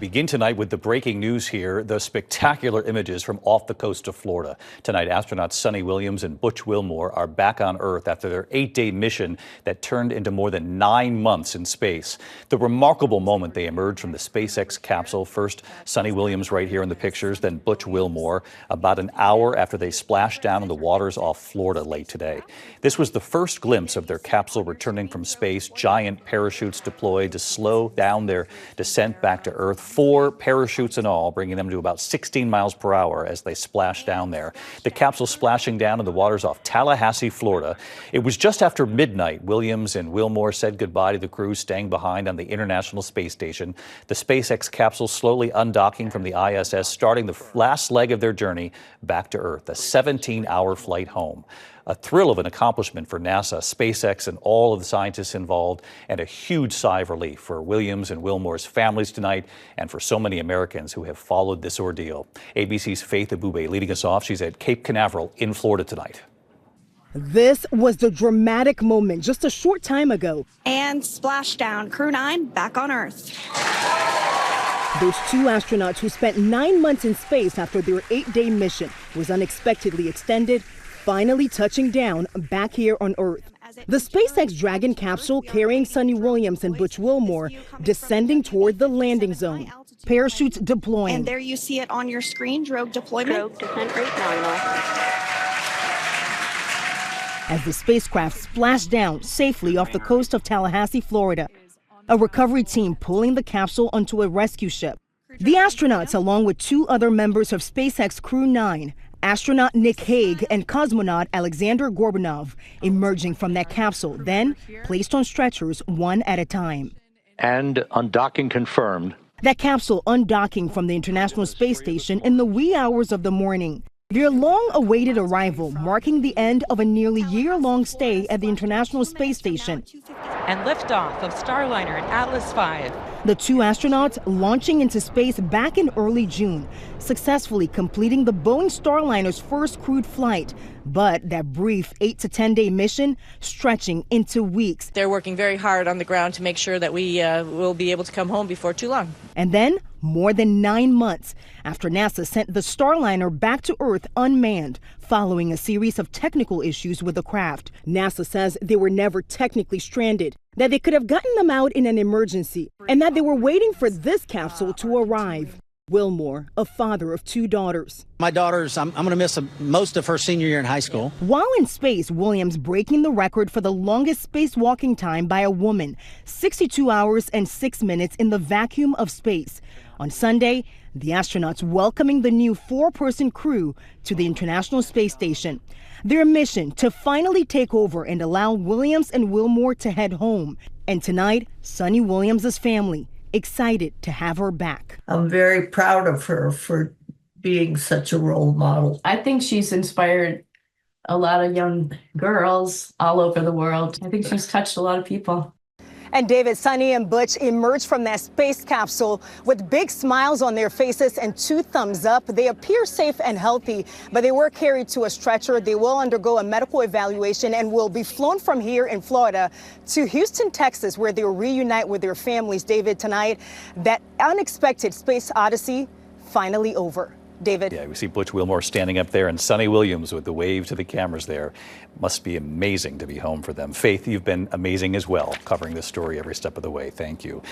Begin tonight with the breaking news here, the spectacular images from off the coast of Florida. Tonight, astronauts Suni Williams and Butch Wilmore are back on Earth after their 8-day mission that turned into more than 9 months in space. The remarkable moment they emerged from the SpaceX capsule, first Suni Williams right here in the pictures, then Butch Wilmore, about an hour after they splashed down in the waters off Florida late today. This was the first glimpse of their capsule returning from space, giant parachutes deployed to slow down their descent back to Earth. 4 parachutes in all, bringing them to about 16 miles per hour as they splashed down there. The capsule splashing down in the waters off Tallahassee, Florida. It was just after midnight. Williams and Wilmore said goodbye to the crew staying behind on the International Space Station. The SpaceX capsule slowly undocking from the ISS, starting the last leg of their journey back to Earth, a 17-hour flight home. A thrill of an accomplishment for NASA, SpaceX, and all of the scientists involved, and a huge sigh of relief for Williams and Wilmore's families tonight, and for so many Americans who have followed this ordeal. ABC's Faith Abube leading us off. She's at Cape Canaveral in Florida tonight. This was the dramatic moment just a short time ago. And splashdown, Crew 9 back on Earth. Those 2 astronauts who spent 9 months in space after their 8-day mission was unexpectedly extended, finally touching down back here on Earth. The SpaceX Dragon capsule carrying Suni Williams and Butch Wilmore descending toward the landing zone. Parachutes deploying. And there you see it on your screen, drogue deployment. Drogue descent rate nominal. As the spacecraft splashed down safely off the coast of Tallahassee, Florida. A recovery team pulling the capsule onto a rescue ship. The astronauts, along with 2 other members of SpaceX Crew 9, astronaut Nick Hague and cosmonaut Alexander Gorbanov, emerging from that capsule, then placed on stretchers one at a time. And undocking confirmed. That capsule undocking from the International Space Station in the wee hours of the morning. Their long-awaited arrival marking the end of a nearly year-long stay at the International Space Station. And liftoff of Starliner and Atlas V. The 2 astronauts launching into space back in early June, successfully completing the Boeing Starliner's first crewed flight. But that brief 8 to 10-day mission stretching into weeks. They're working very hard on the ground to make sure that we will be able to come home before too long. And then more than 9 months after NASA sent the Starliner back to Earth unmanned, following a series of technical issues with the craft. NASA says they were never technically stranded, that they could have gotten them out in an emergency, and that they were waiting for this capsule to arrive. Wilmore, a father of 2 daughters. My daughter's, I'm going to miss most of her senior year in high school. While in space, Williams breaking the record for the longest spacewalking time by a woman, 62 hours and 6 minutes in the vacuum of space. On Sunday, the astronauts welcoming the new 4-person crew to the International Space Station. Their mission to finally take over and allow Williams and Wilmore to head home. And tonight, Suni Williams' family excited to have her back. I'm very proud of her for being such a role model. I think she's inspired a lot of young girls all over the world. I think she's touched a lot of people. And David, Suni and Butch emerged from that space capsule with big smiles on their faces and 2 thumbs up. They appear safe and healthy, but they were carried to a stretcher. They will undergo a medical evaluation and will be flown from here in Florida to Houston, Texas, where they'll reunite with their families. David, tonight, that unexpected space odyssey finally over. David. Yeah, we see Butch Wilmore standing up there and Suni Williams with the wave to the cameras there. Must be amazing to be home for them. Faith, you've been amazing as well, covering this story every step of the way. Thank you.